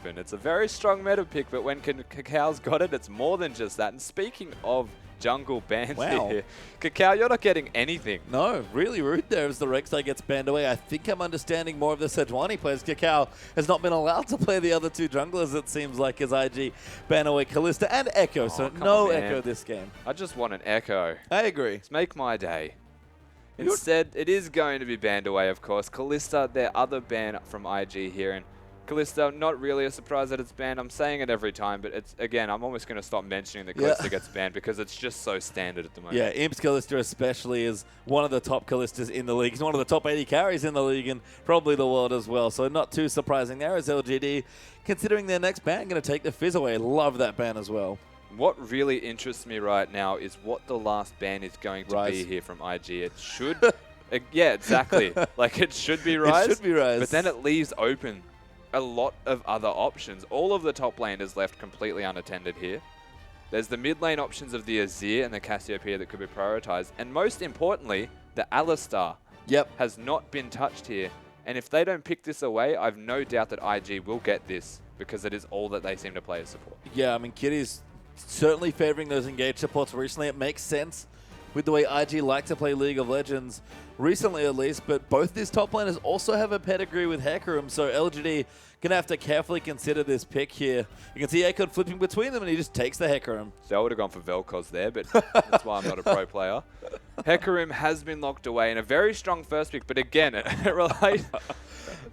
even. It's a very strong meta pick, but when Cacao got it, it's more than just that. And speaking of jungle bans here, Cacao, you're not getting anything. No, really rude there as the Rek'Sai gets banned away. I think I'm understanding more of the Sejuani players. Cacao has not been allowed to play the other two junglers, it seems like, as IG ban away Kalista and Echo, so no Echo this game. I just want an Echo. I agree. Let's make my day. Instead, it is going to be banned away, of course. Kalista, their other ban from IG here, and Kalista, not really a surprise that it's banned. I'm saying it every time, but it's again, I'm almost going to stop mentioning that Kalista gets banned because it's just so standard at the moment. Yeah, Imp's Kalista especially is one of the top Kalistas in the league. He's one of the top 80 carries in the league and probably the world as well. So not too surprising there as LGD, considering their next ban, going to take the Fizz away. Love that ban as well. What really interests me right now is what the last ban is going to be here from IG. It should... yeah, exactly. Like, it should be Ryze. It should be Ryze. But then it leaves open a lot of other options. All of the top lane is left completely unattended here. There's the mid lane options of the Azir and the Cassiopeia that could be prioritized. And most importantly, the Alistar has not been touched here. And if they don't pick this away, I've no doubt that IG will get this because it is all that they seem to play as support. Yeah, I mean, Kitty's certainly favoring those engaged supports recently. It makes sense with the way IG like to play League of Legends, recently at least, but both these top laners also have a pedigree with Hecarim, so LGD going to have to carefully consider this pick here. You can see Akon flipping between them, and he just takes the Hecarim. So I would have gone for Vel'Koz there, but that's why I'm not a pro player. Hecarim has been locked away in a very strong first pick, but again, it relates...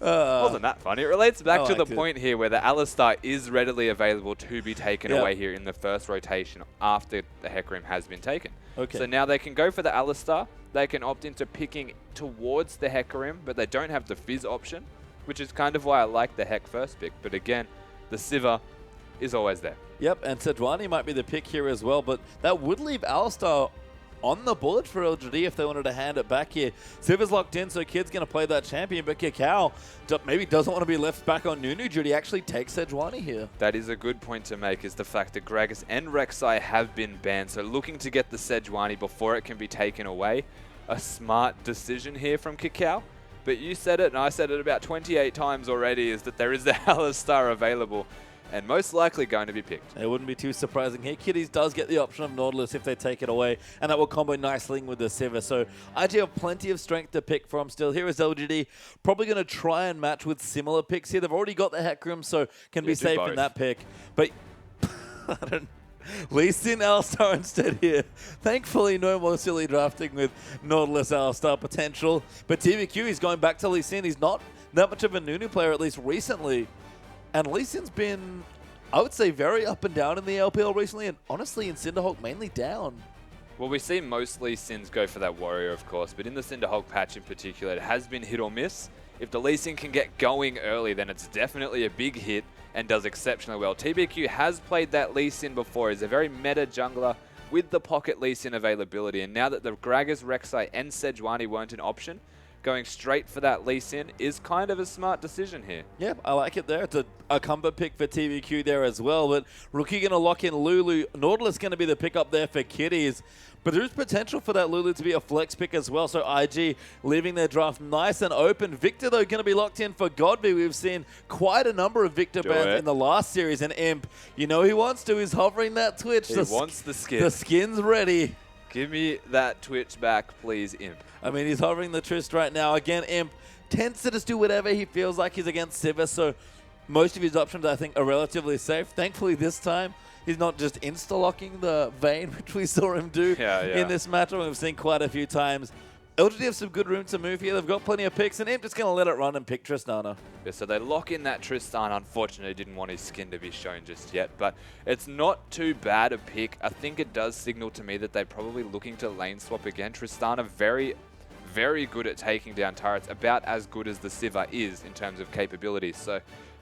wasn't that funny? It relates back to the point here where the Alistar is readily available to be taken away here in the first rotation after the Hecarim has been taken. So now they can go for the Alistar. They can opt into picking towards the Hecarim, but they don't have the Fizz option, which is kind of why I like the Heck first pick. But again, the Sivir is always there. Yep, and Sejuani might be the pick here as well, but that would leave Alistar on the board for LGD if they wanted to hand it back here. Sivir's locked in, so Kid's going to play that champion, but Cacao maybe doesn't want to be left back on Nunu duty. Actually takes Sejuani here. That is a good point to make, is the fact that Gragas and Rek'Sai have been banned, so looking to get the Sejuani before it can be taken away. A smart decision here from Cacao. But you said it, and I said it about 28 times already, is that there is the Alistar available, and most likely going to be picked. It wouldn't be too surprising here. Kitties does get the option of Nautilus if they take it away, and that will combo nicely with the Sivir. So IG have plenty of strength to pick from still. Here is LGD, probably going to try and match with similar picks here. They've already got the Hecarim, so can be safe in that pick. But I don't Lee Sin Alistar instead here. Thankfully, no more silly drafting with Nautilus Alistar potential. But TVQ, he's going back to Lee Sin. He's not that much of a Nunu player, at least recently. And Lee Sin's been, I would say, very up and down in the LPL recently, and honestly in Cinderhulk mainly down. Well, we see mostly Sins go for that warrior, of course, but in the Cinderhulk patch in particular, it has been hit or miss. If the Lee Sin can get going early, then it's definitely a big hit and does exceptionally well. TBQ has played that Lee Sin before. He's a very meta jungler with the pocket Lee Sin availability, and now that the Gragas, Rek'Sai, and Sejuani weren't an option, going straight for that Lee Sin is kind of a smart decision here. Yeah, I like it there. It's a combo pick for TVQ there as well. But Rookie going to lock in Lulu. Nautilus going to be the pick up there for Kitties. But there's potential for that Lulu to be a flex pick as well. So IG leaving their draft nice and open. Victor, though, going to be locked in for Godby. We've seen quite a number of Victor bans in the last series. And Imp, you know he wants to. He's hovering that Twitch. He wants the skin. The skin's ready. Give me that Twitch back, please, Imp. I mean, he's hovering the Trist right now. Again, Imp tends to just do whatever he feels like. He's against Sivir, so most of his options, I think, are relatively safe. Thankfully, this time, he's not just insta-locking the Vayne, which we saw him do in this matchup. We've seen quite a few times. LGD have some good room to move here. They've got plenty of picks, and Imp just going to let it run and pick Tristana. Yeah, so they lock in that Tristan. Unfortunately, didn't want his skin to be shown just yet, but it's not too bad a pick. I think it does signal to me that they're probably looking to lane swap again. Tristana very good at taking down turrets, about as good as the Sivir is in terms of capabilities. So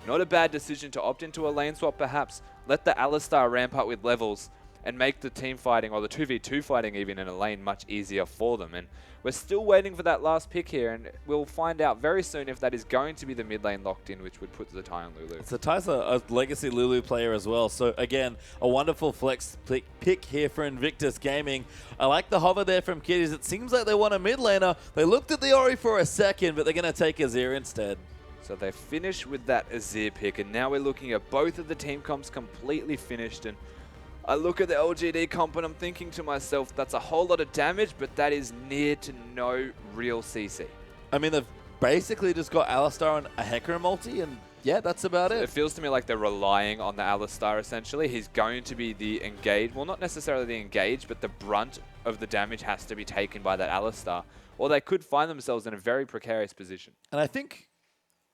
not a bad decision to opt into a lane swap perhaps. Let the Alistar ramp up with levels and make the team fighting, or the 2v2 fighting even in a lane, much easier for them. And we're still waiting for that last pick here, and we'll find out very soon if that is going to be the mid lane locked in, which would put the tie on Lulu. So Ty's a legacy Lulu player as well. So again, a wonderful flex pick here for Invictus Gaming. I like the hover there from Kitties. It seems like they want a mid laner. They looked at the Ori for a second, but they're going to take Azir instead. So they finish with that Azir pick, and now we're looking at both of the team comps completely finished. And I look at the LGD comp and I'm thinking to myself, that's a whole lot of damage, but that is near to no real CC. I mean, they've basically just got Alistar and a Hecarim multi, and yeah, that's about it. It feels to me like they're relying on the Alistar, essentially. He's going to be the engaged, well, not necessarily the engaged, but the brunt of the damage has to be taken by that Alistar, or they could find themselves in a very precarious position. And I think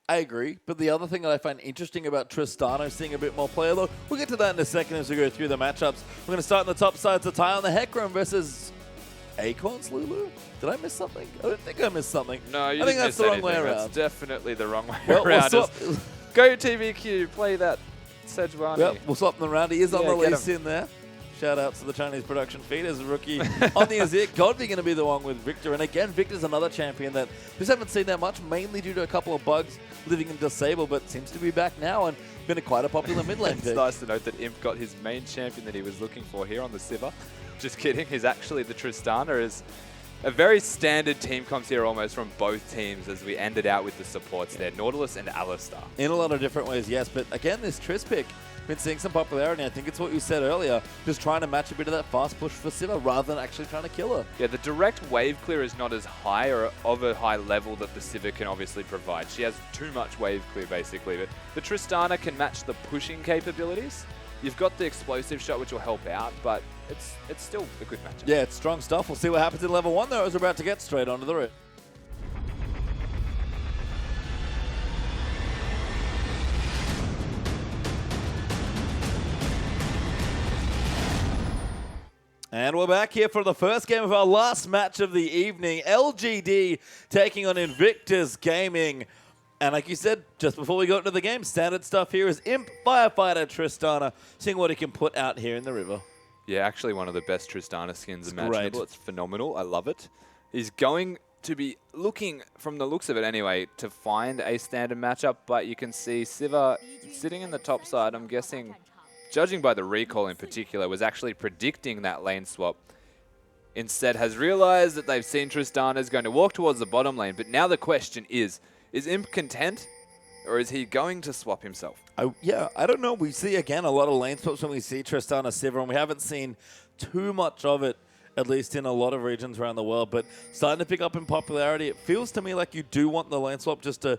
I agree, but the other thing that I find interesting about Tristana seeing a bit more play, although we'll get to that in a second as we go through the matchups. We're going to start on the top side to tie on the Hecarim versus Acorns Lulu. Did I miss something? I don't think I missed something. No, you I think didn't that's miss the wrong anything. way around. That's definitely the wrong way Well, around. we'll Go TVQ, play that Sejuani. Yep, we'll swap them around. He is on the get lease in there. Shout out to the Chinese production feed as a rookie on the Azir. Godby going to be the one with Victor. And again, Victor's another champion that we just haven't seen that much, mainly due to a couple of bugs living in Disable, but seems to be back now and been quite a popular mid lane It's pick. nice to note that Imp got his main champion that he was looking for here on the Sivir. Just kidding, he's actually the Tristana. Is a very standard team comps here almost from both teams as we ended out with the supports there, Nautilus and Alistar. In a lot of different ways, yes. But again, this Triss pick, been seeing some popularity. I think it's what you said earlier, just trying to match a bit of that fast push for Sivir rather than actually trying to kill her. Yeah, the direct wave clear is not as high or of a high level that the Sivir can obviously provide. She has too much wave clear basically, but the Tristana can match the pushing capabilities. You've got the explosive shot which will help out, but it's still a good matchup. Yeah, it's strong stuff. We'll see what happens in level 1 though as we're about to get straight onto the route. And we're back here for the first game of our last match of the evening. LGD taking on Invictus Gaming. And like you said, just before we got into the game, standard stuff here is Imp, Firefighter, Tristana, seeing what he can put out here in the river. Yeah, actually one of the best Tristana skins imaginable. Great. It's phenomenal. I love it. He's going to be looking, from the looks of it anyway, to find a standard matchup, but you can see Sivir sitting in the top side. I'm guessing, judging by the recall in particular, was actually predicting that lane swap. Instead has realized that they've seen Tristana's going to walk towards the bottom lane, but now the question is Imp content, or is he going to swap himself? Yeah, I don't know. We see, again, a lot of lane swaps when we see Tristana Sivir, and we haven't seen too much of it, at least in a lot of regions around the world. But starting to pick up in popularity, it feels to me like you do want the lane swap just to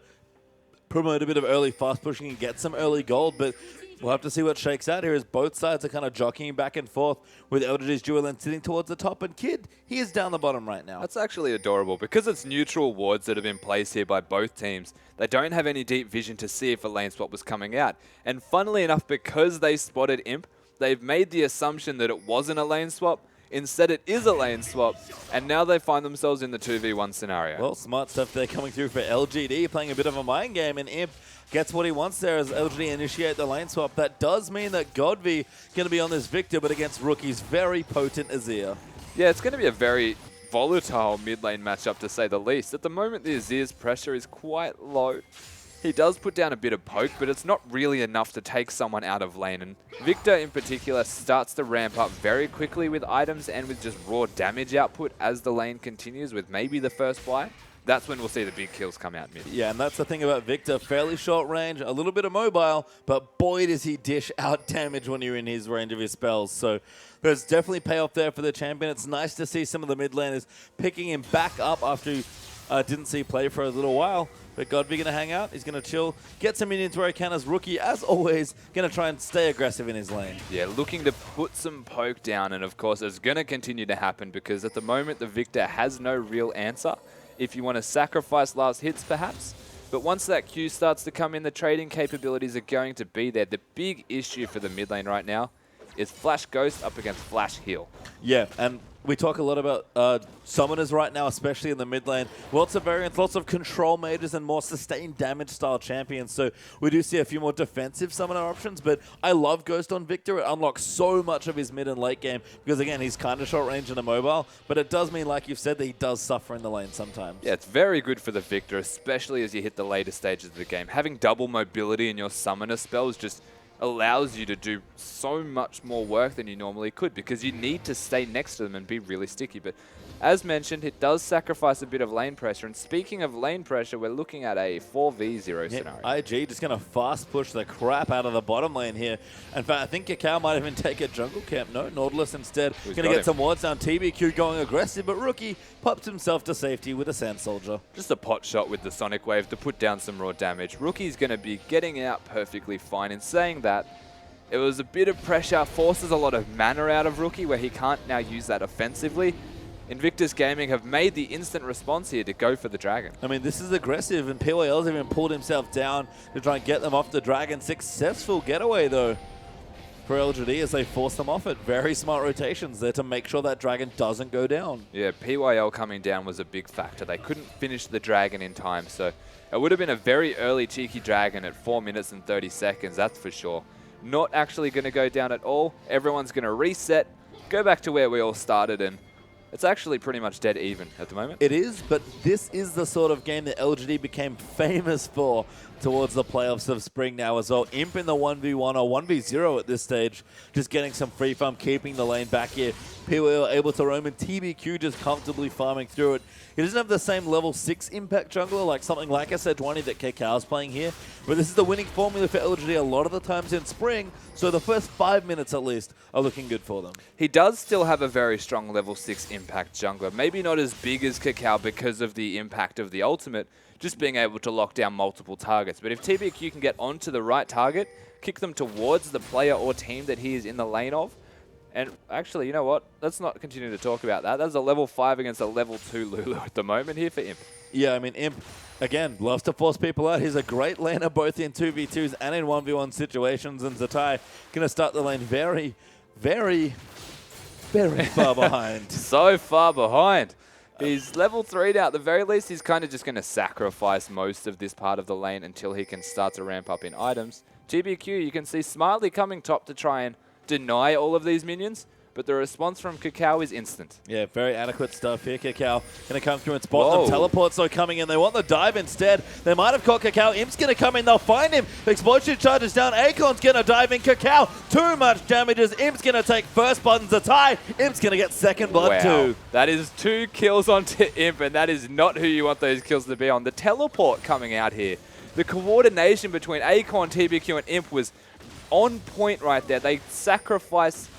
promote a bit of early fast pushing and get some early gold, but we'll have to see what shakes out here as both sides are kind of jockeying back and forth with LGD's dual lane sitting towards the top, and Kid, he is down the bottom right now. That's actually adorable. Because it's neutral wards that have been placed here by both teams, they don't have any deep vision to see if a lane swap was coming out. And funnily enough, because they spotted Imp, they've made the assumption that it wasn't a lane swap. Instead, it is a lane swap, and now they find themselves in the 2v1 scenario. Well, smart stuff there coming through for LGD, playing a bit of a mind game, and Imp gets what he wants there as LGD initiate the lane swap. That does mean that Godby going to be on this Victor, but against Rookie's very potent Azir. Yeah, it's going to be a very volatile mid lane matchup to say the least. At the moment, the Azir's pressure is quite low. He does put down a bit of poke, but it's not really enough to take someone out of lane. And Victor in particular starts to ramp up very quickly with items and with just raw damage output as the lane continues with maybe the first buy. That's when we'll see the big kills come out mid. Yeah, and that's the thing about Victor. Fairly short range, a little bit of mobile, but boy does he dish out damage when you're in his range of his spells. So there's definitely payoff there for the champion. It's nice to see some of the mid laners picking him back up after he didn't see play for a little while. But Godby going to hang out. He's going to chill, get some minions where he can as Rookie, as always, going to try and stay aggressive in his lane. Yeah, looking to put some poke down, and of course it's going to continue to happen because at the moment the Victor has no real answer. If you want to sacrifice last hits perhaps, but once that Q starts to come in, the trading capabilities are going to be there. The big issue for the mid lane right now is Flash Ghost up against Flash Heal. Yeah, and we talk a lot about summoners right now, especially in the mid lane. Lots of variants, lots of control mages and more sustained damage style champions. So we do see a few more defensive summoner options, but I love Ghost on Victor. It unlocks so much of his mid and late game because, again, he's kind of short range and immobile, but it does mean, like you've said, that he does suffer in the lane sometimes. Yeah, it's very good for the Victor, especially as you hit the later stages of the game. Having double mobility in your summoner spells just allows you to do so much more work than you normally could because you need to stay next to them and be really sticky. But as mentioned, it does sacrifice a bit of lane pressure. And speaking of lane pressure, we're looking at a 4v0 scenario. IG just going to fast push the crap out of the bottom lane here. In fact, I think Kakao might even take a jungle camp. No, Nautilus instead. Going to get some wards down. TBQ going aggressive, but Rookie pops himself to safety with a Sand Soldier. Just a pot shot with the Sonic Wave to put down some raw damage. Rookie's going to be getting out perfectly fine. In saying that, it was a bit of pressure, forces a lot of mana out of Rookie where he can't now use that offensively. Invictus Gaming have made the instant response here to go for the Dragon. I mean, this is aggressive, and PYL's even pulled himself down to try and get them off the Dragon. Successful getaway, though, for LGD as they force them off it. Very smart rotations there to make sure that Dragon doesn't go down. Yeah, PYL coming down was a big factor. They couldn't finish the Dragon in time, so it would have been a very early cheeky Dragon at 4 minutes and 30 seconds, that's for sure. Not actually going to go down at all. Everyone's going to reset, go back to where we all started, and it's actually pretty much dead even at the moment. It is, but this is the sort of game that LGD became famous for towards the playoffs of spring now as well. Imp in the 1v1 or 1v0 at this stage, just getting some free farm, keeping the lane back here. PYL able to roam, and TBQ just comfortably farming through it. He doesn't have the same level 6 impact jungler like something like SR20 that Kakao's playing here, but this is the winning formula for LGD a lot of the times in spring, so the first 5 minutes at least are looking good for them. He does still have a very strong level 6 impact jungler, maybe not as big as Kakao because of the impact of the ultimate, just being able to lock down multiple targets. But if TBQ can get onto the right target, kick them towards the player or team that he is in the lane of, and actually, you know what? Let's not continue to talk about that. That's a level 5 against a level 2 Lulu at the moment here for Imp. Yeah, I mean, Imp, again, loves to force people out. He's a great laner both in 2v2s and in 1v1 situations, and Zatai going to start the lane very, very, very far behind. So far behind. He's level 3 now. At the very least, he's kind of just going to sacrifice most of this part of the lane until he can start to ramp up in items. TBQ, you can see smartly coming top to try and deny all of these minions, but the response from Kakao is instant. Yeah, very adequate stuff here. Kakao going to come through and spot them. Teleports though coming in. They want the dive instead. They might have caught Kakao. Imp's going to come in. They'll find him. Explosion charges down. Acorn's going to dive in. Kakao, too much damages. Imp's going to take first blood. Zatai, Imp's going to get second blood too. That is 2 kills onto Imp, and that is not who you want those kills to be on. The teleport coming out here. The coordination between Acorn, TBQ, and Imp was on point right there. They sacrificed,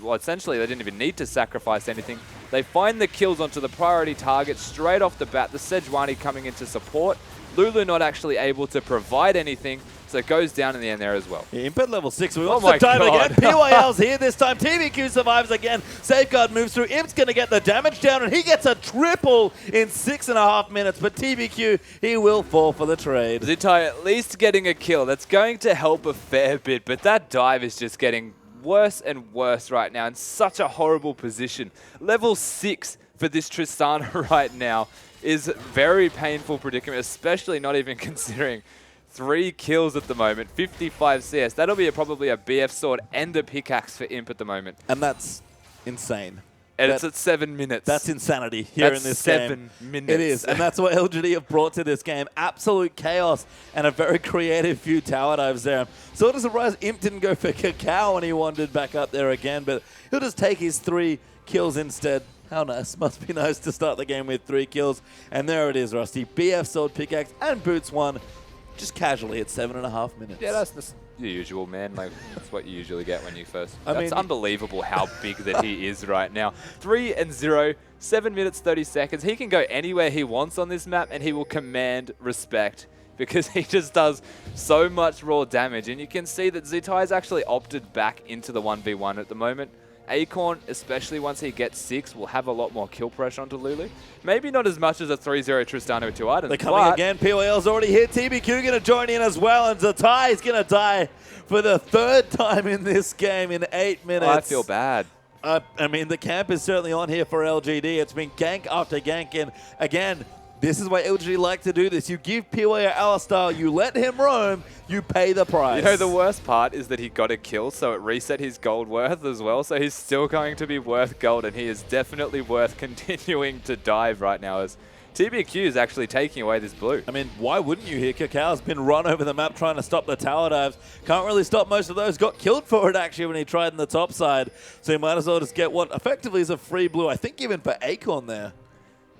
well, essentially they didn't even need to sacrifice anything. They find the kills onto the priority target straight off the bat. The Sejuani coming in to support. Lulu not actually able to provide anything, so it goes down in the end there as well. Yeah, Imp at level 6. We want to dive again. PYL's here this time. TBQ survives again. Safeguard moves through. Imp's going to get the damage down, and he gets a triple in 6.5 minutes. But TBQ, he will fall for the trade. Zitai at least getting a kill. That's going to help a fair bit, but that dive is just getting worse and worse right now in such a horrible position. Level 6 for this Tristana right now is very painful predicament, especially not even considering 3 kills at the moment, 55 CS. That'll be probably a BF sword and a pickaxe for Imp at the moment. And that's insane. And it's at 7 minutes. That's insanity here in this game. 7 minutes. It is, and that's what LGD have brought to this game. Absolute chaos and a very creative few tower dives there. Sort of surprised Imp didn't go for Kakao when he wandered back up there again, but he'll just take his 3 kills instead. How nice. Must be nice to start the game with 3 kills. And there it is, Rusty. BF sword, pickaxe, and boots 1. Just casually at 7.5 minutes. Yeah, that's the usual, man. Like, that's what you usually get when you first... That's unbelievable how big that he is right now. 3-0, 7 minutes, 30 seconds. He can go anywhere he wants on this map, and he will command respect because he just does so much raw damage. And you can see that Zitai's actually opted back into the 1v1 at the moment. Acorn, especially once he gets 6, will have a lot more kill pressure onto Lulu. Maybe not as much as a 3-0 Tristana with 2 items. They're coming again. PYL's already hit. TBQ going to join in as well, and Zatai is going to die for the 3rd time in this game in 8 minutes. I feel bad. I mean, the camp is certainly on here for LGD. It's been gank after gank, and again, this is why LGD like to do this. You give PYL Alistar, you let him roam, you pay the price. You know, the worst part is that he got a kill, so it reset his gold worth as well. So he's still going to be worth gold, and he is definitely worth continuing to dive right now as TBQ is actually taking away this blue. I mean, why wouldn't you here? Cacao been run over the map trying to stop the tower dives. Can't really stop most of those. Got killed for it, actually, when he tried in the top side. So you might as well just get what effectively is a free blue. I think even for Acorn there.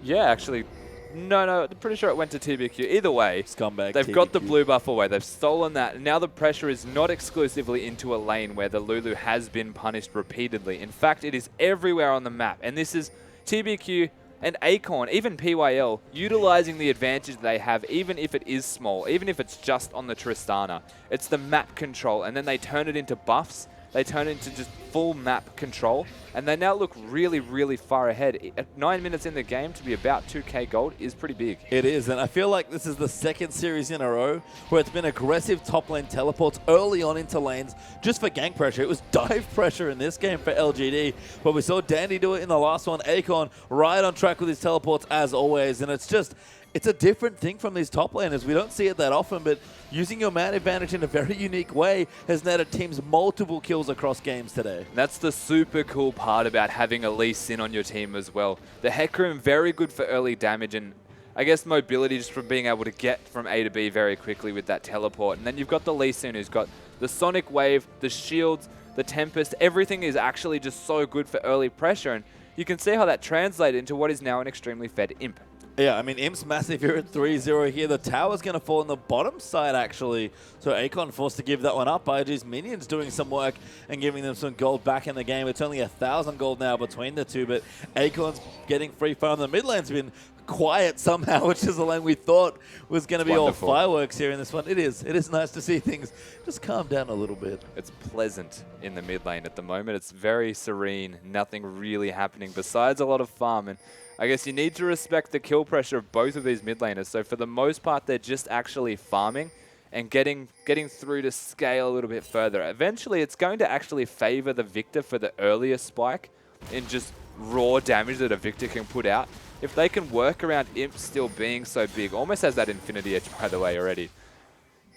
Yeah, actually. No, I'm pretty sure it went to TBQ. Either way, Scumbag they've TBQ. got the blue buff away. They've stolen that. And now the pressure is not exclusively into a lane where the Lulu has been punished repeatedly. In fact, it is everywhere on the map. And this is TBQ and Acorn, even PYL, utilizing the advantage they have, even if it is small, even if it's just on the Tristana. It's the map control, and then they turn it into buffs. They turn it into just full map control, and they now look really, really far ahead. At 9 minutes in the game, to be about 2k gold is pretty big. It is, and I feel like this is the second series in a row where it's been aggressive top lane teleports early on into lanes just for gank pressure. It was dive pressure in this game for LGD, but we saw Dandy do it in the last one. Acorn right on track with his teleports as always, and it's a different thing from these top laners. We don't see it that often, but using your man advantage in a very unique way has netted teams multiple kills across games today. That's the super cool part about having a Lee Sin on your team as well. The Hecarim, very good for early damage and I guess mobility just from being able to get from A to B very quickly with that teleport. And then you've got the Lee Sin who's got the Sonic Wave, the shields, the Tempest. Everything is actually just so good for early pressure. And you can see how that translated into what is now an extremely fed Imp. Yeah, I mean, Imp's massive here at 3-0 here. The tower's going to fall on the bottom side, actually. So Acorn forced to give that one up. IG's minions doing some work and giving them some gold back in the game. It's only 1,000 gold now between the two, but Acorn's getting free fire. The mid lane's been quiet somehow, which is the lane we thought was going to be wonderful. All fireworks here in this one. It is. It is nice to see things just calm down a little bit. It's pleasant in the mid lane at the moment. It's very serene. Nothing really happening besides a lot of farm. And I guess you need to respect the kill pressure of both of these mid laners. So for the most part, they're just actually farming and getting through to scale a little bit further. Eventually, it's going to actually favor the Victor for the earlier spike in just raw damage that a Victor can put out. If they can work around Imp still being so big, almost has that Infinity Edge, by the way, already.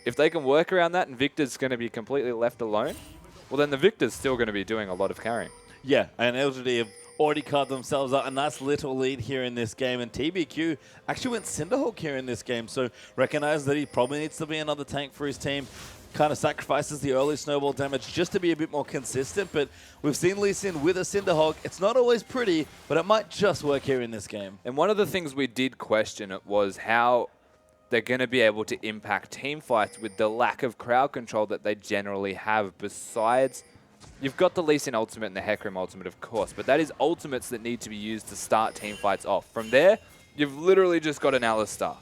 If they can work around that and Victor's going to be completely left alone, well, then the Victor's still going to be doing a lot of carrying. Yeah, and LGD have already carved themselves out a nice little lead here in this game, and TBQ actually went Cinderhawk here in this game, so recognize that he probably needs to be another tank for his team. Kind of sacrifices the early snowball damage just to be a bit more consistent, but we've seen Lee Sin with a Cinderhawk. It's not always pretty, but it might just work here in this game. And one of the things we did question was how they're going to be able to impact team fights with the lack of crowd control that they generally have. Besides, you've got the Lee Sin ultimate and the Hecarim ultimate, of course, but that is ultimates that need to be used to start team fights off. From there, you've literally just got an Alistar.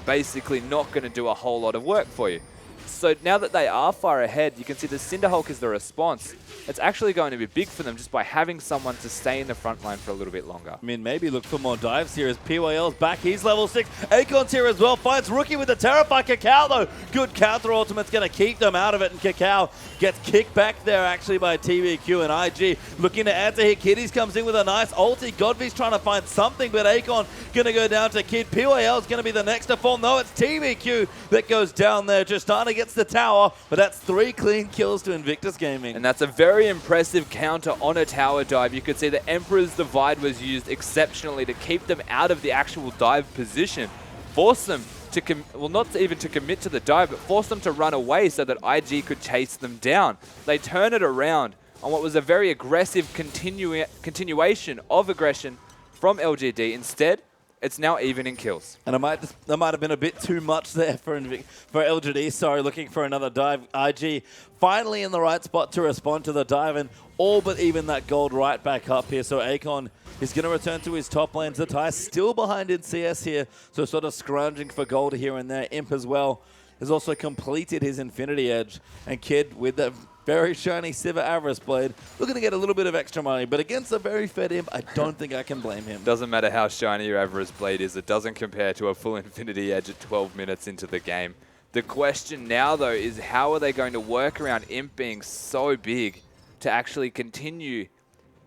Basically not going to do a whole lot of work for you. So now that they are far ahead, you can see the Cinderhulk is the response. It's actually going to be big for them just by having someone to stay in the front line for a little bit longer. I mean, maybe look for more dives here as PYL's back. He's level 6. Acorn's here as well. Finds Rookie with the Terrify. Cacao, though. Good counter ultimate's going to keep them out of it. And Cacao gets kicked back there, actually, by TBQ and IG. Looking to answer here. Kiddies comes in with a nice ulti. Godvy's trying to find something, but Acorn going to go down to Kid. PYL's going to be the next to fall. No, it's TBQ that goes down there. Tristana gets the tower, but that's 3 clean kills to Invictus Gaming. And that's a very impressive counter on a tower dive. You could see the Emperor's Divide was used exceptionally to keep them out of the actual dive position. Force them to, well, not even to commit to the dive, but force them to run away so that IG could chase them down. They turn it around on what was a very aggressive continuation of aggression from LGD. Instead, it's now even in kills. And that might have been a bit too much there for LGD. Sorry, looking for another dive. IG finally in the right spot to respond to the dive and all but even that gold right back up here. So Acorn is going to return to his top lanes. The tie still behind in CS here, so sort of scrounging for gold here and there. Imp as well has also completed his Infinity Edge. And Kid with the very shiny Sivir Avarice Blade, looking to get a little bit of extra money, but against a very fed Imp, I don't think I can blame him. Doesn't matter how shiny your Avarice Blade is, it doesn't compare to a full Infinity Edge at 12 minutes into the game. The question now, though, is how are they going to work around Imp being so big to actually continue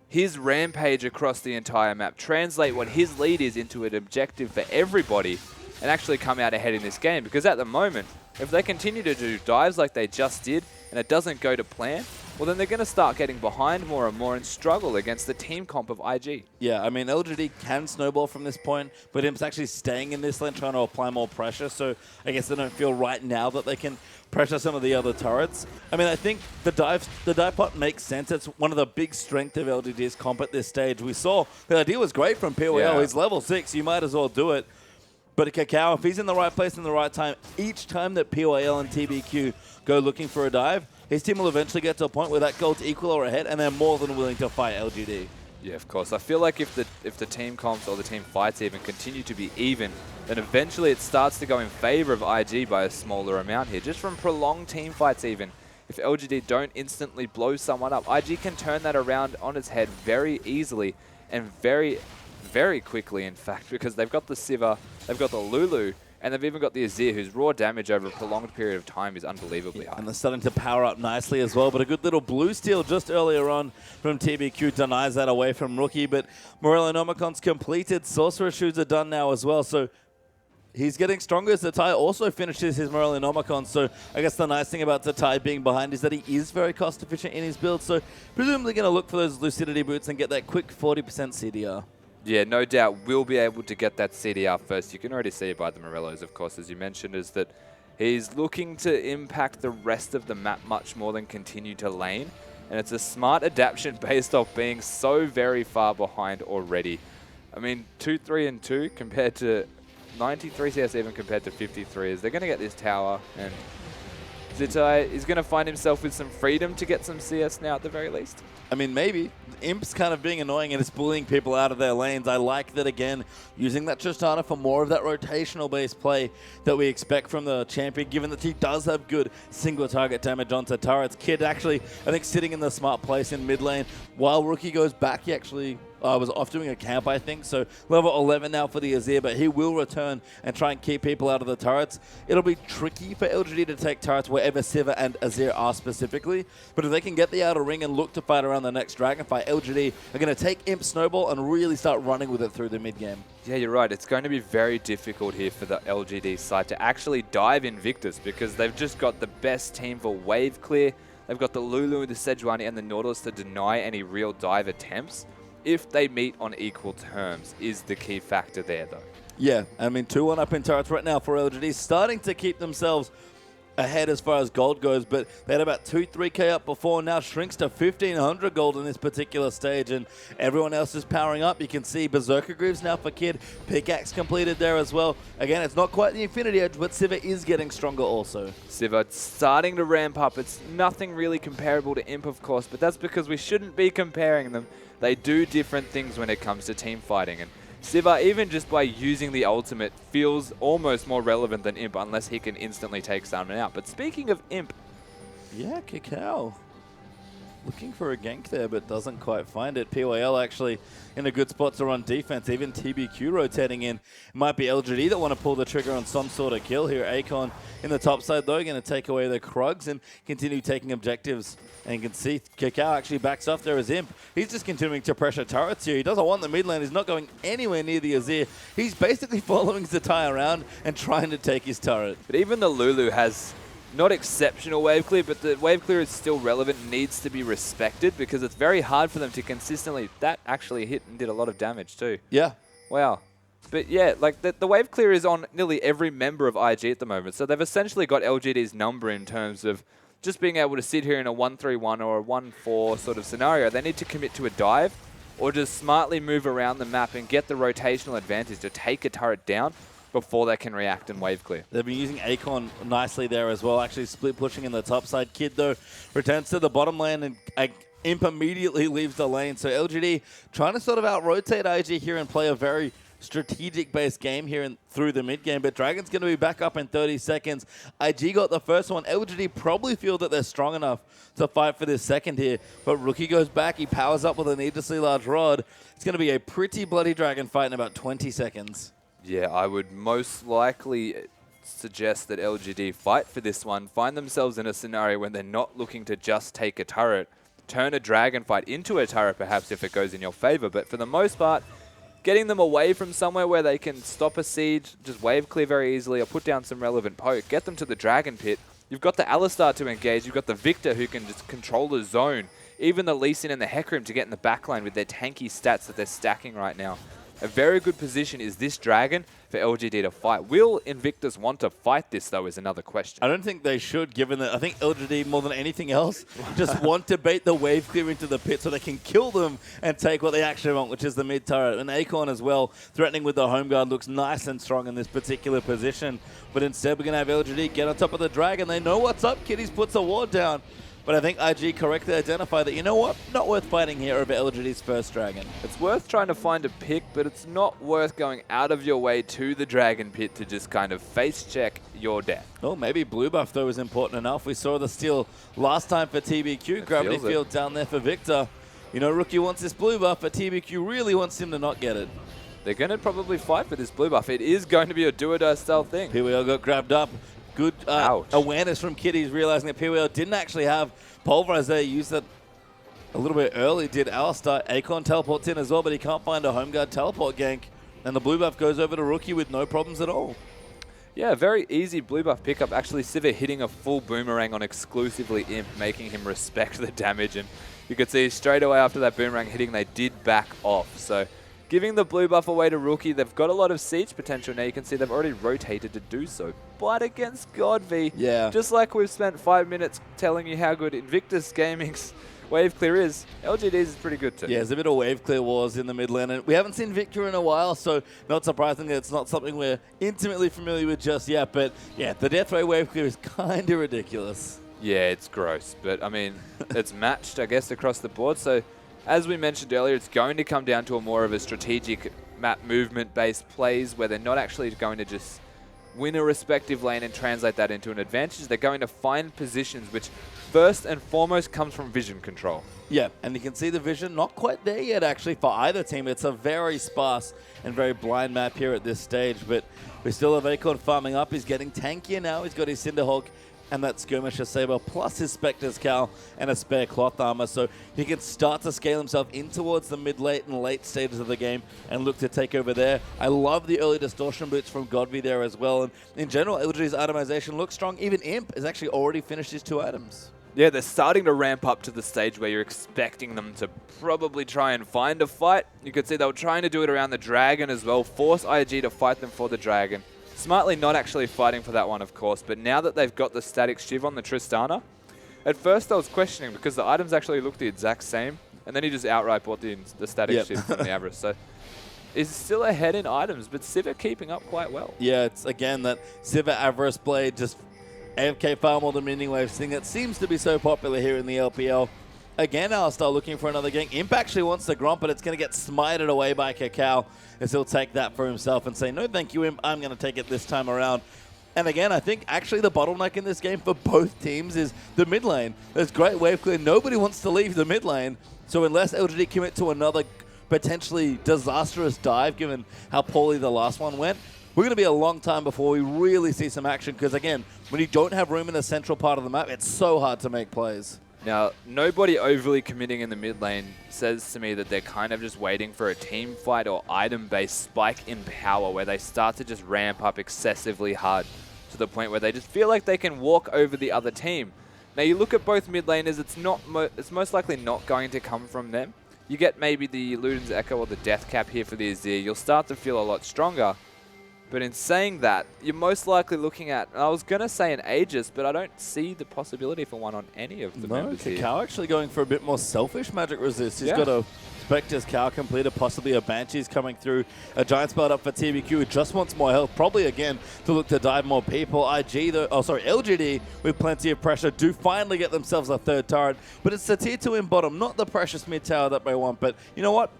his rampage across the entire map, translate what his lead is into an objective for everybody, and actually come out ahead in this game? Because at the moment, if they continue to do dives like they just did, and it doesn't go to plan, well, then they're going to start getting behind more and more and struggle against the team comp of IG. Yeah, I mean, LGD can snowball from this point, but Imp's actually staying in this lane, trying to apply more pressure, so I guess they don't feel right now that they can pressure some of the other turrets. I mean, I think the dive pot makes sense. It's one of the big strengths of LGD's comp at this stage. We saw the idea was great from POL. Yeah. He's level 6. You might as well do it. But Kakao, if he's in the right place in the right time, each time that POL and TBQ go looking for a dive, his team will eventually get to a point where that goal's equal or ahead, and they're more than willing to fight LGD. Yeah, of course. I feel like if the team comps or the team fights even continue to be even, then eventually it starts to go in favor of IG by a smaller amount here. Just from prolonged team fights even, if LGD don't instantly blow someone up, IG can turn that around on its head very easily and very, very quickly, in fact, because they've got the Sivir, they've got the Lulu, and they've even got the Azir, whose raw damage over a prolonged period of time is unbelievably high. And they're starting to power up nicely as well, but a good little blue steal just earlier on from TBQ denies that away from Rookie, but Morellonomicon's completed. Sorcerer Shoes are done now as well, so he's getting stronger as Zatai also finishes his Morellonomicon, so I guess the nice thing about Zatai being behind is that he is very cost efficient in his build, so presumably going to look for those Lucidity boots and get that quick 40% CDR. Yeah, no doubt we'll be able to get that CDR first. You can already see it by the Morellos, of course, as you mentioned, is that he's looking to impact the rest of the map much more than continue to lane. And it's a smart adaptation based off being so very far behind already. I mean, 2-3-2 compared to 93 CS even compared to 53 is they're going to get this tower, and Zitai is going to find himself with some freedom to get some CS now at the very least. I mean, maybe. Imp's kind of being annoying and it's bullying people out of their lanes. I like that, again, using that Tristana for more of that rotational-based play that we expect from the champion, given that he does have good single-target damage onto turrets. Kid actually, I think, sitting in the smart place in mid lane. While Rookie goes back, he actually was off doing a camp, I think. So level 11 now for the Azir, but he will return and try and keep people out of the turrets. It'll be tricky for LGD to take turrets wherever Sivir and Azir are specifically, but if they can get the outer ring and look to fight around the next dragon fight, LGD are going to take Imp Snowball and really start running with it through the mid game. Yeah, you're right. It's going to be very difficult here for the LGD side to actually dive Invictus because they've just got the best team for wave clear. They've got the Lulu, the Sejuani, and the Nautilus to deny any real dive attempts. If they meet on equal terms is the key factor there, though. Yeah, I mean, 2-1 up in turrets right now for LGD, starting to keep themselves ahead as far as gold goes, but they had about 2-3k up before, now shrinks to 1,500 gold in this particular stage, and everyone else is powering up. You can see Berserker Greaves now for Kid, Pickaxe completed there as well. Again, it's not quite the Infinity Edge, but Sivir is getting stronger also. Sivir starting to ramp up. It's nothing really comparable to Imp, of course, but that's because we shouldn't be comparing them. They do different things when it comes to team fighting, and Sivir, even just by using the ultimate, feels almost more relevant than Imp unless he can instantly take someone out. But speaking of Imp... Yeah, Kakao looking for a gank there, but doesn't quite find it. POL actually in a good spot to run defense. Even TBQ rotating in. It might be LGD that want to pull the trigger on some sort of kill here. Akon in the top side, though, going to take away the Krugs and continue taking objectives. And you can see Kakao actually backs off there as Imp. He's just continuing to pressure turrets here. He doesn't want the mid lane. He's not going anywhere near the Azir. He's basically following Zatai around and trying to take his turret. But even the Lulu has not exceptional wave clear, but the wave clear is still relevant, needs to be respected because it's very hard for them to consistently... That actually hit and did a lot of damage too. Yeah. Wow. But yeah, like the wave clear is on nearly every member of IG at the moment. So they've essentially got LGD's number in terms of just being able to sit here in a 1-3-1 or a 1-4 sort of scenario. They need to commit to a dive or just smartly move around the map and get the rotational advantage to take a turret down before they can react and wave clear. They've been using Akon nicely there as well, actually split pushing in the top side. Kid, though, returns to the bottom lane and Imp immediately leaves the lane. So LGD trying to sort of out-rotate IG here and play a very strategic-based game here and through the mid-game, but Dragon's going to be back up in 30 seconds. IG got the first one. LGD probably feel that they're strong enough to fight for this second here, but Rookie goes back. He powers up with a needlessly large rod. It's going to be a pretty bloody Dragon fight in about 20 seconds. Yeah, I would most likely suggest that LGD fight for this one, find themselves in a scenario when they're not looking to just take a turret, turn a dragon fight into a turret perhaps if it goes in your favor, but for the most part, getting them away from somewhere where they can stop a siege, just wave clear very easily or put down some relevant poke, get them to the dragon pit. You've got the Alistar to engage. You've got the Victor who can just control the zone. Even the Lee Sin and the Hecarim to get in the backline with their tanky stats that they're stacking right now. A very good position is this Dragon for LGD to fight. Will Invictus want to fight this, though, is another question. I don't think they should, given that I think LGD, more than anything else, just want to bait the wave clear into the pit so they can kill them and take what they actually want, which is the mid turret. And Acorn as well, threatening with the home guard, looks nice and strong in this particular position. But instead, we're going to have LGD get on top of the Dragon. They know what's up. Kitties puts a ward down. But I think IG correctly identified that, you know what, not worth fighting here over LGD's first Dragon. It's worth trying to find a pick, but it's not worth going out of your way to the Dragon Pit to just kind of face check your death. Well, maybe blue buff, though, is important enough. We saw the steal last time for TBQ. Gravity Field down there for Victor. You know, Rookie wants this blue buff, but TBQ really wants him to not get it. They're going to probably fight for this blue buff. It is going to be a do-or-die style thing. PWL got grabbed up. Good awareness from Kitties, realizing that PWL didn't actually have Pulverize there. Used that a little bit early, did Alistar. Acorn teleports in as well, but he can't find a home guard teleport gank. And the blue buff goes over to Rookie with no problems at all. Yeah, very easy blue buff pickup. Actually, Sivir hitting a full boomerang on exclusively Imp, making him respect the damage. And you could see straight away after that boomerang hitting, they did back off. So giving the blue buff away to Rookie, they've got a lot of siege potential now. You can see they've already rotated to do so. But against Godv, just like we've spent 5 minutes telling you how good Invictus Gaming's wave clear is, LGD's is pretty good too. Yeah, there's a bit of wave clear wars in the mid lane. And we haven't seen Victor in a while, so not surprisingly, it's not something we're intimately familiar with just yet. But yeah, the death ray wave clear is kind of ridiculous. Yeah, it's gross. But I mean, it's matched, I guess, across the board. So as we mentioned earlier, it's going to come down to a more of a strategic map movement-based plays where they're not actually going to just win a respective lane and translate that into an advantage. They're going to find positions which first and foremost comes from vision control. Yeah, and you can see the vision not quite there yet, actually, for either team. It's a very sparse and very blind map here at this stage, but we still have Acorn farming up. He's getting tankier now. He's got his Cinderhawk and that Skirmisher Saber, plus his Spectre's Cowl and a spare cloth armor. So he can start to scale himself in towards the mid-late and late stages of the game and look to take over there. I love the early distortion boots from Godv there as well. And in general, LGD's itemization looks strong. Even Imp has actually already finished his 2 items. Yeah, they're starting to ramp up to the stage where you're expecting them to probably try and find a fight. You could see they were trying to do it around the Dragon as well, force IG to fight them for the Dragon. Smartly not actually fighting for that one, of course, but now that they've got the static shiv on the Tristana, at first I was questioning because the items actually look the exact same, and then he just outright bought the static shiv from the Avarice. So he's still ahead in items, but Sivir keeping up quite well. Yeah, it's again that Sivir Avarice blade, just AFK far more than Mending Waves thing that seems to be so popular here in the LPL. Again, Alistar looking for another gank. Imp actually wants the Gromp, but it's going to get smited away by Kakao, as he'll take that for himself and say, no thank you, Imp, I'm going to take it this time around. And again, I think actually the bottleneck in this game for both teams is the mid lane. There's great wave clear. Nobody wants to leave the mid lane. So unless LGD commit to another potentially disastrous dive, given how poorly the last one went, we're going to be a long time before we really see some action. Because again, when you don't have room in the central part of the map, it's so hard to make plays. Now, nobody overly committing in the mid lane says to me that they're kind of just waiting for a team fight or item-based spike in power where they start to just ramp up excessively hard to the point where they just feel like they can walk over the other team. Now, you look at both mid laners, it's most likely not going to come from them. You get maybe the Luden's Echo or the Death Cap here for the Azir. You'll start to feel a lot stronger. But in saying that, you're most likely looking at, I was going to say an Aegis, but I don't see the possibility for one on any of the members here. Kakao actually going for a bit more selfish magic resist. He's got a Spectre's Cowl completed, possibly a Banshee's coming through. A Giant Spell up for TBQ who just wants more health, probably again to look to dive more people. LGD with plenty of pressure do finally get themselves a third turret, but it's the tier 2 in bottom, not the precious mid tower that they want, but you know what?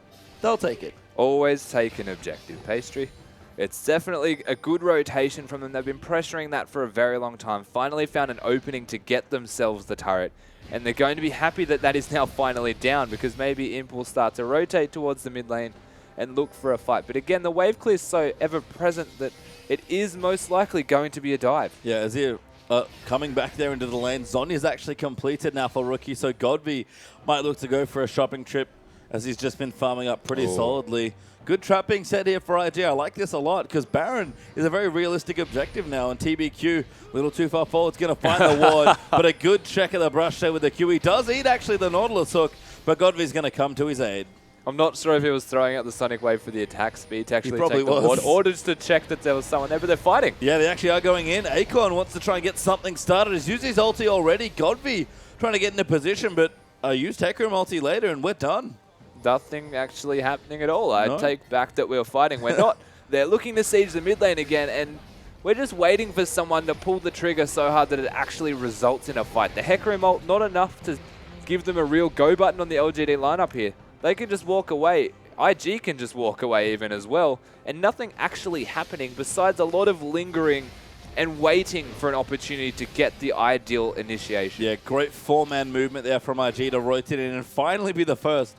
They'll take it. Always take an objective, Pastry. It's definitely a good rotation from them. They've been pressuring that for a very long time. Finally found an opening to get themselves the turret. And they're going to be happy that that is now finally down because maybe Imp will start to rotate towards the mid lane and look for a fight. But again, the wave clear is so ever-present that it is most likely going to be a dive. Yeah, Azir coming back there into the lane. Zonya's actually completed now for Rookie, so Godv might look to go for a shopping trip as he's just been farming up pretty solidly. Good trap being set here for IG. I like this a lot because Baron is a very realistic objective now, and TBQ, a little too far forward, is going to find the ward, but a good check of the brush there with the Q. He does eat actually the Nautilus hook, but Godvy's going to come to his aid. I'm not sure if he was throwing out the Sonic Wave for the attack speed to actually take the was. ward, or just to check that there was someone there, but they're fighting. Yeah, they actually are going in. Acorn wants to try and get something started. He's used his ulti already. Godvy trying to get into position, but I use Tekram ulti later, and we're done. Nothing actually happening at all. I take back that we were fighting. We're not. They're looking to siege the mid lane again, and we're just waiting for someone to pull the trigger so hard that it actually results in a fight. The Hecarim ult, not enough to give them a real go button on the LGD lineup here. They can just walk away. IG can just walk away even as well, and nothing actually happening besides a lot of lingering and waiting for an opportunity to get the ideal initiation. Yeah, great four-man movement there from IG to rotate in and finally be the first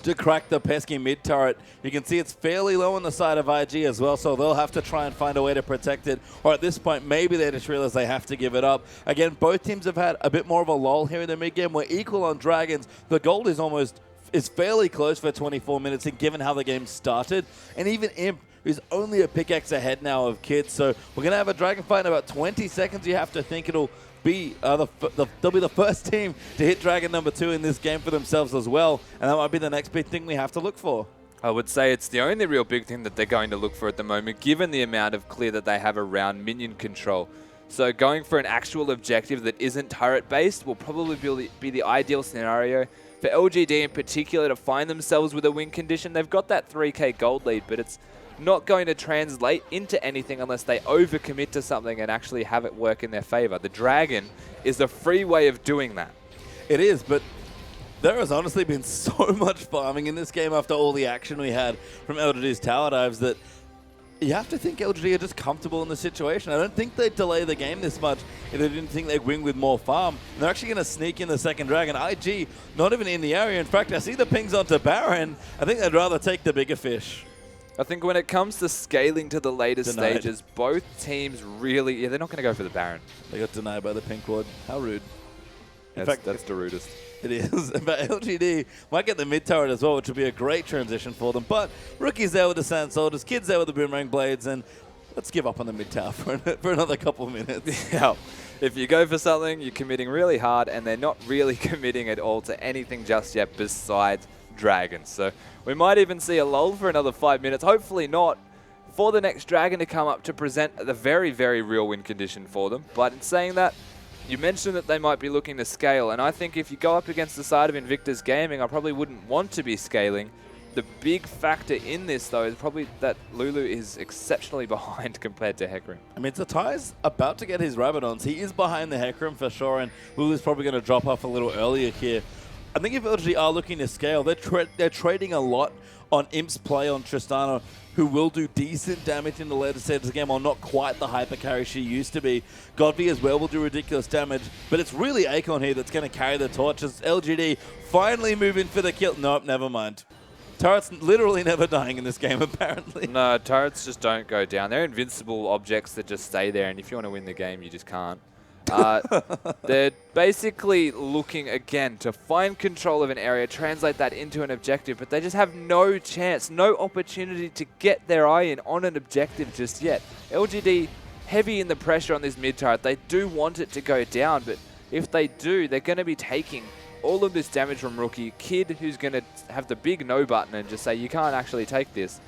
to crack the pesky mid turret. You can see it's fairly low on the side of IG as well, so they'll have to try and find a way to protect it. Or at this point, maybe they just realize they have to give it up. Again, both teams have had a bit more of a lull here in the mid game. We're equal on Dragons. The gold is fairly close for 24 minutes, and given how the game started, and even Imp, who's only a pickaxe ahead now of Kids. So we're going to have a Dragon fight in about 20 seconds. You have to think it'll be they'll be the first team to hit Dragon number 2 in this game for themselves as well, and that might be the next big thing we have to look for. I would say it's the only real big thing that they're going to look for at the moment, given the amount of clear that they have around minion control. So going for an actual objective that isn't turret-based will probably be the ideal scenario for LGD in particular to find themselves with a win condition. They've got that 3k gold lead, but it's not going to translate into anything unless they overcommit to something and actually have it work in their favor. The Dragon is the free way of doing that. It is, but there has honestly been so much farming in this game after all the action we had from LGD's tower dives that you have to think LGD are just comfortable in the situation. I don't think they'd delay the game this much if they didn't think they'd win with more farm. And they're actually going to sneak in the second Dragon. IG, not even in the area. In fact, I see the pings onto Baron. I think they'd rather take the bigger fish. I think when it comes to scaling to the later stages, both teams really... Yeah, they're not going to go for the Baron. They got denied by the pink ward. How rude. In fact, that's the rudest. It is. But LGD might get the mid turret as well, which would be a great transition for them. But Rookie's there with the Sand Soldiers, Kids there with the Boomerang Blades, and let's give up on the mid tower for another couple of minutes. Yeah. If you go for something, you're committing really hard, and they're not really committing at all to anything just yet besides Dragons. So we might even see a lull for another 5 minutes. Hopefully not, for the next Dragon to come up to present the very, very real win condition for them. But in saying that, you mentioned that they might be looking to scale, and I think if you go up against the side of Invictus Gaming, I probably wouldn't want to be scaling. The big factor in this, though, is probably that Lulu is exceptionally behind compared to Hecarim. I mean, Zatai's about to get his Rabadons. He is behind the Hecarim for sure, and Lulu's probably going to drop off a little earlier here. I think if LG are looking to scale, they're trading a lot on Imp's play on Tristana, who will do decent damage in the later stages of the game, while not quite the hyper carry she used to be. Godby as well will do ridiculous damage, but it's really Acorn here that's going to carry the torch as LGD finally move in for the kill. Nope, never mind. Turrets literally never dying in this game, apparently. No, turrets just don't go down. They're invincible objects that just stay there, and if you want to win the game, you just can't. They're basically looking, again, to find control of an area, translate that into an objective, but they just have no chance, no opportunity to get their eye in on an objective just yet. LGD heavy in the pressure on this mid turret. They do want it to go down, but if they do, they're going to be taking all of this damage from Rookie. Kid, who's going to have the big no button and just say, you can't actually take this.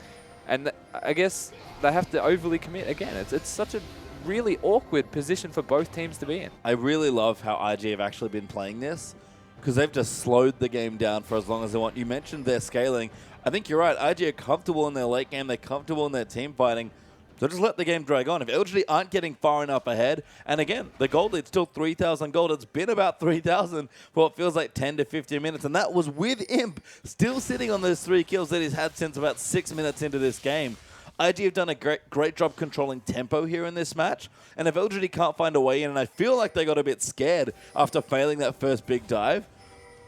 And I guess they have to overly commit again. It's such a really awkward position for both teams to be in. I really love how IG have actually been playing this, because they've just slowed the game down for as long as they want. You mentioned their scaling. I think you're right. IG are comfortable in their late game. They're comfortable in their team fighting. So just let the game drag on. If LGD aren't getting far enough ahead, and again, the gold lead's still 3,000 gold. It's been about 3,000 for what feels like 10 to 15 minutes, and that was with Imp still sitting on those 3 kills that he's had since about 6 minutes into this game. IG have done a great job controlling tempo here in this match, and if LGD can't find a way in, and I feel like they got a bit scared after failing that first big dive,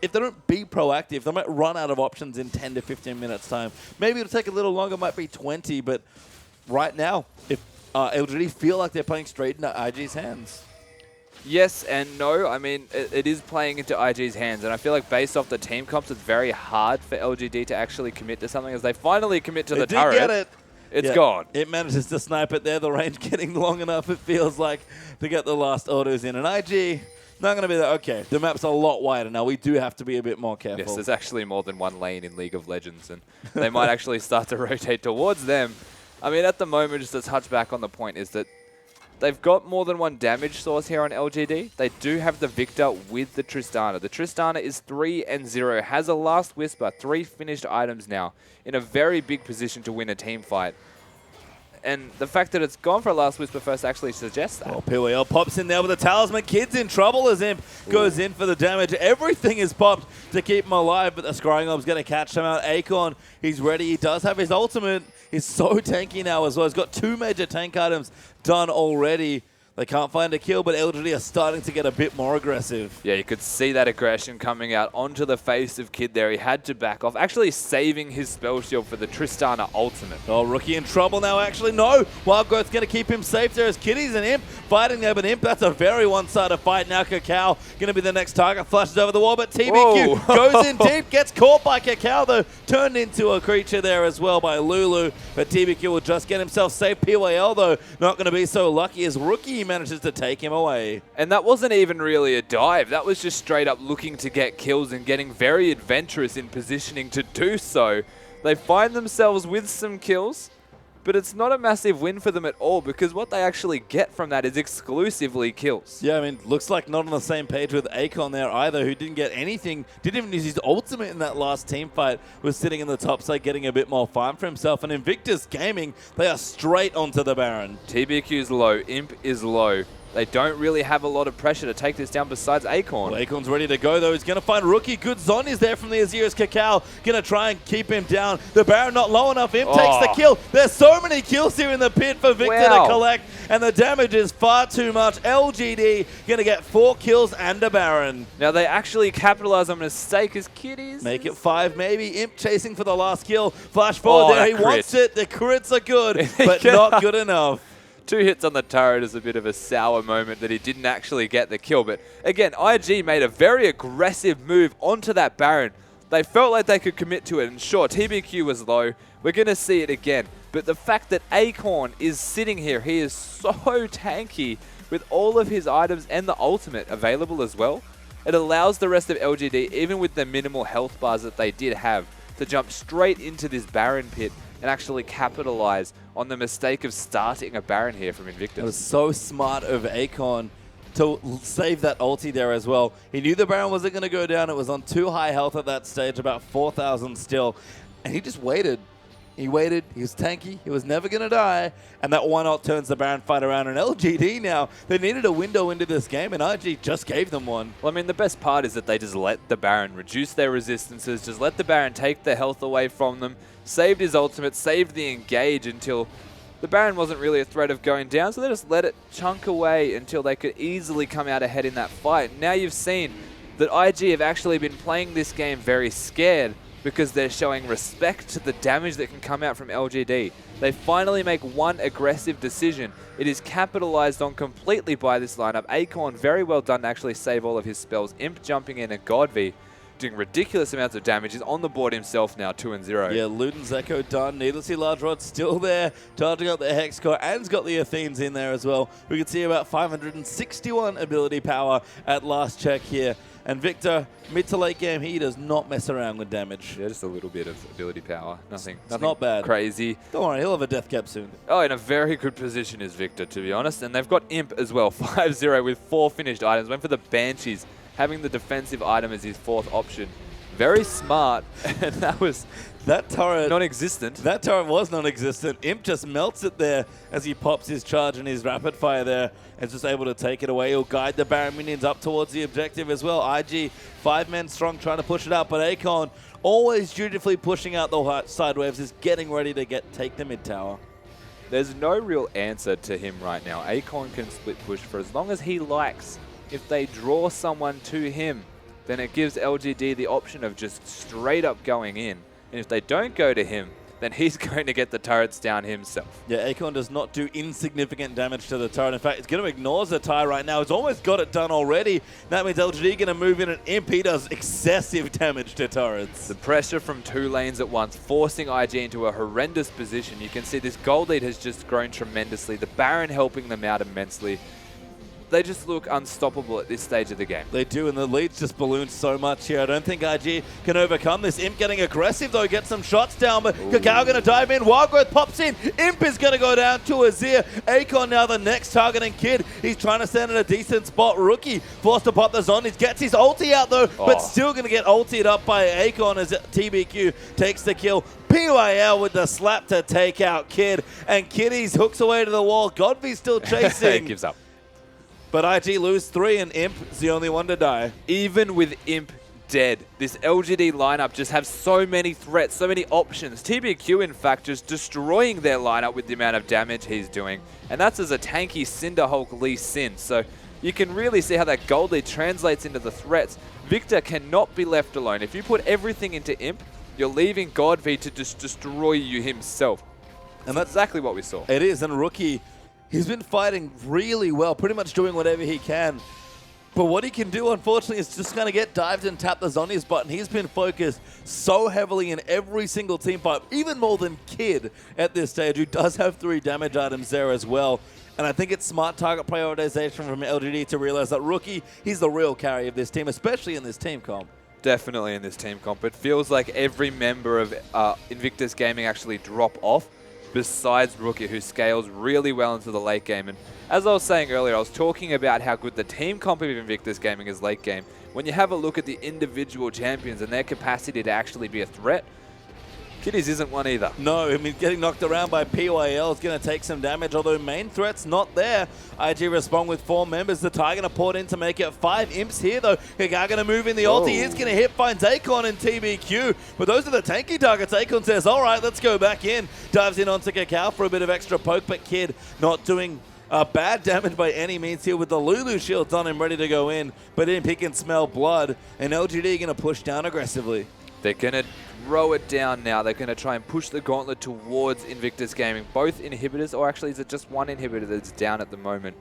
if they don't be proactive, they might run out of options in 10 to 15 minutes time. Maybe it'll take a little longer, might be 20, but right now, if LGD feel like they're playing straight into IG's hands. Yes and no. I mean, it is playing into IG's hands, and I feel like based off the team comps, it's very hard for LGD to actually commit to something. As they finally commit to the turret, get it. It's gone. It manages to snipe it there. The range getting long enough, it feels like, to get the last autos in. And IG, not going to be there. Okay, the map's a lot wider now. We do have to be a bit more careful. Yes, there's actually more than one lane in League of Legends, and they might actually start to rotate towards them. I mean, at the moment, just to touch back on the point, is that they've got more than one damage source here on LGD. They do have the Victor with the Tristana. The Tristana is 3-0, has a Last Whisper, 3 finished items now, in a very big position to win a team fight. And the fact that it's gone for a Last Whisper first actually suggests that. Well, PWL pops in there with the Talisman. Kid's in trouble as Imp goes in for the damage. Everything is popped to keep him alive, but the Scrying Orb's going to catch him out. Acorn, he's ready. He does have his ultimate. He's so tanky now as well. He's got 2 major tank items done already. They can't find a kill, but LGD are starting to get a bit more aggressive. Yeah, you could see that aggression coming out onto the face of Kid there. He had to back off, actually saving his spell shield for the Tristana ultimate. Oh, Rookie in trouble now, actually. No, Wild Growth's going to keep him safe there as Kitty's and Imp fighting there, but Imp, that's a very one-sided fight. Now Cacao going to be the next target, flashes over the wall, but TBQ goes in deep, gets caught by Cacao, though, turned into a creature there as well by Lulu, but TBQ will just get himself safe. PYL, though, not going to be so lucky as Rookie manages to take him away. And that wasn't even really a dive. That was just straight up looking to get kills and getting very adventurous in positioning to do so. They find themselves with some kills, but it's not a massive win for them at all because what they actually get from that is exclusively kills. Yeah, I mean, looks like not on the same page with Akon there either, who didn't get anything, didn't even use his ultimate in that last team fight, was sitting in the top side getting a bit more fun for himself. And Invictus Gaming, they are straight onto the Baron. TBQ's low, Imp is low. They don't really have a lot of pressure to take this down besides Acorn. Well, Acorn's ready to go, though. He's going to find Rookie. Good Zon is there from the Azir's Cacao. Going to try and keep him down. The Baron not low enough. Imp takes the kill. There's so many kills here in the pit for Victor to collect, and the damage is far too much. LGD going to get 4 kills and a Baron. Now, they actually capitalize on a mistake as Kitties. Make it 5, maybe. Imp chasing for the last kill. Flash forward there. He wants it. The crits are good, but not good enough. 2 hits on the turret is a bit of a sour moment that he didn't actually get the kill. But again, IG made a very aggressive move onto that Baron. They felt like they could commit to it. And sure, TBQ was low. We're going to see it again. But the fact that Acorn is sitting here, he is so tanky with all of his items and the ultimate available as well. It allows the rest of LGD, even with the minimal health bars that they did have, to jump straight into this Baron pit and actually capitalize on the mistake of starting a Baron here from Invictus. It was so smart of Akon to save that ulti there as well. He knew the Baron wasn't going to go down. It was on too high health at that stage, about 4,000 still. And he just waited. He waited. He was tanky. He was never going to die. And that 1-0 turns the Baron fight around. And LGD now, they needed a window into this game, and IG just gave them one. Well, I mean, the best part is that they just let the Baron reduce their resistances, just let the Baron take the health away from them, saved his ultimate, saved the engage until the Baron wasn't really a threat of going down, so they just let it chunk away until they could easily come out ahead in that fight. Now you've seen that IG have actually been playing this game very scared because they're showing respect to the damage that can come out from LGD. They finally make one aggressive decision. It is capitalized on completely by this lineup. Acorn, very well done to actually save all of his spells. Imp jumping in and Godv doing ridiculous amounts of damage. He's on the board himself now, 2-0. Yeah, Luden's Echo done. Needlessly Large Rod still there, charging up the Hex Core, and's got the Athenes in there as well. We can see about 561 ability power at last check here. And Victor, mid to late game, he does not mess around with damage. Yeah, just a little bit of ability power. Nothing not bad. Crazy. Don't worry, he'll have a death cap soon. Oh, in a very good position is Victor, to be honest. And they've got Imp as well, 5-0 with 4 finished items. Went for the Banshees, having the defensive item as his 4th option. Very smart, and that turret non-existent. That turret was non-existent. Imp just melts it there as he pops his charge and his rapid fire there, and just able to take it away. He'll guide the Baron minions up towards the objective as well. IG 5 men strong, trying to push it out, but Akon always dutifully pushing out the side waves, is getting ready to take the mid tower. There's no real answer to him right now. Akon can split push for as long as he likes. If they draw someone to him, then it gives LGD the option of just straight up going in. And if they don't go to him, then he's going to get the turrets down himself. Yeah, Akon does not do insignificant damage to the turret. In fact, it's going to ignore the tie right now. It's almost got it done already. That means LGD going to move in, and Imp, he does excessive damage to turrets. The pressure from 2 lanes at once, forcing IG into a horrendous position. You can see this gold lead has just grown tremendously. The Baron helping them out immensely. They just look unstoppable at this stage of the game. They do, and the lead's just ballooned so much here. I don't think IG can overcome this. Imp getting aggressive, though, gets some shots down, but Kakao going to dive in. Wild Growth pops in. Imp is going to go down to Azir. Akon now the next targeting kid. He's trying to stand in a decent spot. Rookie forced to pop the zombies. Gets his ulti out, though, but still going to get ultied up by Akon as TBQ takes the kill. PYL with the slap to take out Kid, and Kiddies hooks away to the wall. Godby's still chasing. Gives up. But IG lose 3, and Imp is the only one to die. Even with Imp dead, this LGD lineup just have so many threats, so many options. TBQ, in fact, just destroying their lineup with the amount of damage he's doing. And that's as a tanky Cinderhulk Lee Sin. So you can really see how that gold lead translates into the threats. Victor cannot be left alone. If you put everything into Imp, you're leaving Godby to just destroy you himself. And that's exactly what we saw. It is, and Rookie, he's been fighting really well, pretty much doing whatever he can. But what he can do, unfortunately, is just going to get dived and tap the Zhonya's button. He's been focused so heavily in every single team fight, even more than Kid at this stage, who does have 3 damage items there as well. And I think it's smart target prioritization from LGD to realize that Rookie, he's the real carry of this team, especially in this team comp. Definitely in this team comp. It feels like every member of Invictus Gaming actually drop off, besides Rookie, who scales really well into the late game. And as I was saying earlier, I was talking about how good the team comp of Invictus Gaming is late game. When you have a look at the individual champions and their capacity to actually be a threat, Kiddies isn't one either. No, I mean, getting knocked around by PYL is going to take some damage, although main threat's not there. IG respond with 4 members. The Tiger poured in to make it 5 imps here, though. Kakao going to move in. The ulti is going to hit, finds Akon and TBQ. But those are the tanky targets. Akon says, all right, let's go back in. Dives in onto Kakao for a bit of extra poke, but Kid not doing bad damage by any means here with the Lulu shields on him ready to go in. But Imp, he can smell blood, and LGD going to push down aggressively. They're going to throw it down now. They're going to try and push the gauntlet towards Invictus Gaming. Both inhibitors, or actually is it just one inhibitor that's down at the moment?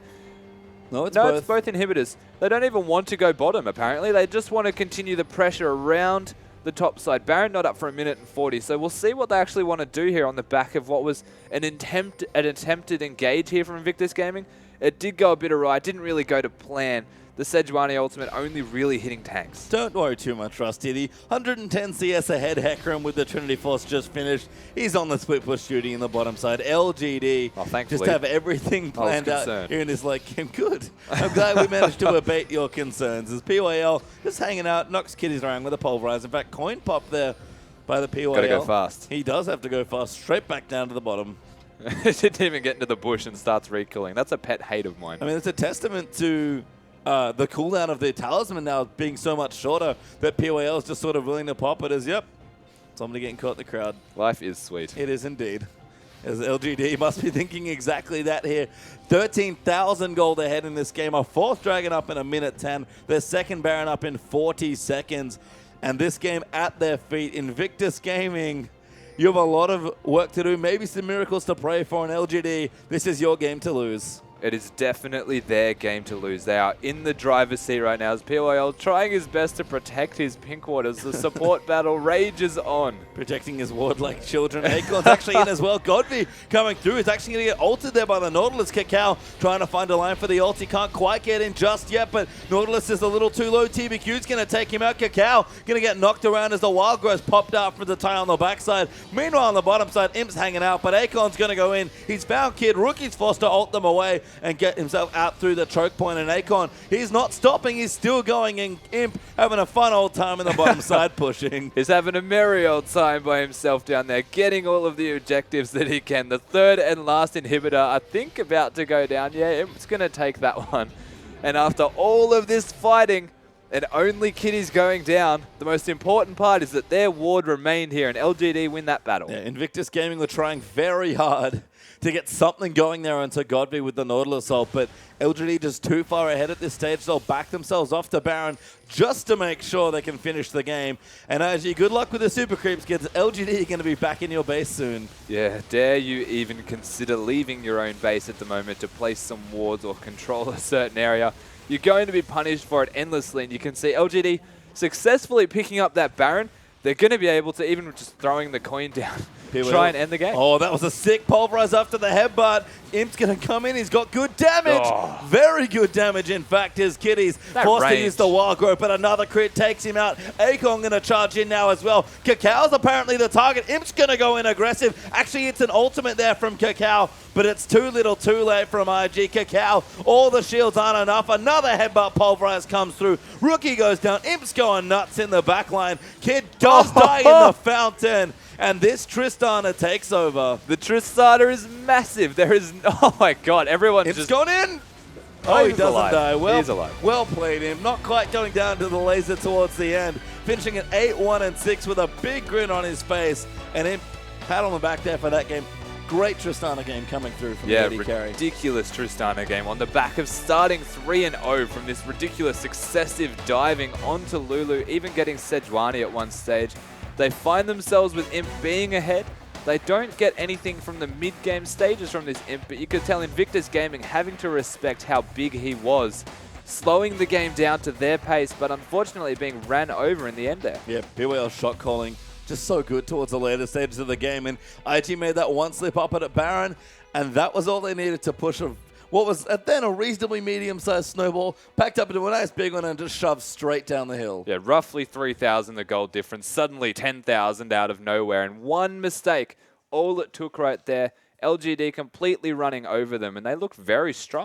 No, it's both. It's both inhibitors. They don't even want to go bottom, apparently. They just want to continue the pressure around the top side. Baron not up for 1 minute and 40, so we'll see what they actually want to do here on the back of what was an attempted engage here from Invictus Gaming. It did go a bit awry. It didn't really go to plan. The Sejuani ultimate only really hitting tanks. Don't worry too much, Rusty. The 110 CS ahead Hecarim with the Trinity Force just finished. He's on the split push shooting in the bottom side. LGD just have everything planned out here in this late game. Good. I'm glad we managed to abate your concerns. As PYL just hanging out, knocks Kiddies around with a pulverize. In fact, coin pop there by the PYL. Gotta go fast. He does have to go fast. Straight back down to the bottom. Didn't even get into the bush and starts re-killing. That's a pet hate of mine. I mean, it's a testament to the cooldown of the talisman now being so much shorter that PYL is just sort of willing to pop it as, yep, somebody getting caught in the crowd. Life is sweet. It is indeed. As LGD must be thinking exactly that here. 13,000 gold ahead in this game. Our 4th Dragon up in 1 minute 10. Their 2nd Baron up in 40 seconds. And this game at their feet. Invictus Gaming, you have a lot of work to do. Maybe some miracles to pray for in LGD. This is your game to lose. It is definitely their game to lose. They are in the driver's seat right now as PYL trying his best to protect his pink ward as the support battle rages on. Protecting his ward like children. Akon's actually in as well. Godby coming through. He's actually going to get ulted there by the Nautilus. Kakao trying to find a line for the ult. He can't quite get in just yet, but Nautilus is a little too low. TBQ's going to take him out. Kakao going to get knocked around as the Wild Growth popped out from the tie on the backside. Meanwhile, on the bottom side, Imp's hanging out, but Akon's going to go in. He's found Kid. Rookie's forced to ult them away and get himself out through the choke point, and Akon, he's not stopping, he's still going, and Imp having a fun old time in the bottom side pushing. He's having a merry old time by himself down there, getting all of the objectives that he can. The 3rd and last inhibitor, I think, about to go down. Yeah, Imp's going to take that one. And after all of this fighting, and only Kiddies going down, the most important part is that their ward remained here, and LGD win that battle. Yeah, Invictus Gaming were trying very hard to get something going there onto Godby with the Nautilus ult, but LGD just too far ahead at this stage. They'll back themselves off to Baron just to make sure they can finish the game. And IG, good luck with the super creeps, kids. LGD are going to be back in your base soon. Yeah, dare you even consider leaving your own base at the moment to place some wards or control a certain area? You're going to be punished for it endlessly, and you can see LGD successfully picking up that Baron. They're going to be able to, even just throwing the coin down, try and end the game. Oh, that was a sick pulverize after the headbutt. Imp's going to come in. He's got good damage. Oh. Very good damage, in fact, his kitties. Forced to use the wild growth, but another crit takes him out. Akon going to charge in now as well. Kakal's apparently the target. Imp's going to go in aggressive. Actually, it's an ultimate there from Kakal, but it's too little too late from IG. Kakal, all the shields aren't enough. Another headbutt pulverize comes through. Rookie goes down. Imp's going nuts in the backline. Kid does die in the fountain. And this Tristana takes over. The Tristana is massive. There is, oh my god, everyone's Imp's just gone in. Oh, he doesn't alive. die. Well, He's alive. Well played, him. Not quite going down to the laser towards the end. Finishing at 8-1-6 with a big grin on his face. And Imp, pat on the back there for that game. Great Tristana game coming through from AD Carry. Ridiculous Tristana game on the back of starting 3-0 from this ridiculous successive diving onto Lulu, even getting Sejuani at one stage. They find themselves with Imp being ahead. They don't get anything from the mid-game stages from this Imp, but you could tell Invictus Gaming having to respect how big he was, slowing the game down to their pace, but unfortunately being ran over in the end there. Yeah, BYL shot calling just so good towards the later stages of the game, and IG made that one slip up at Baron, and that was all they needed to push what was then a reasonably medium-sized snowball, packed up into a nice big one and just shoved straight down the hill. Yeah, roughly 3,000 the gold difference, suddenly 10,000 out of nowhere, and one mistake, all it took right there, LGD completely running over them, and they look very strong.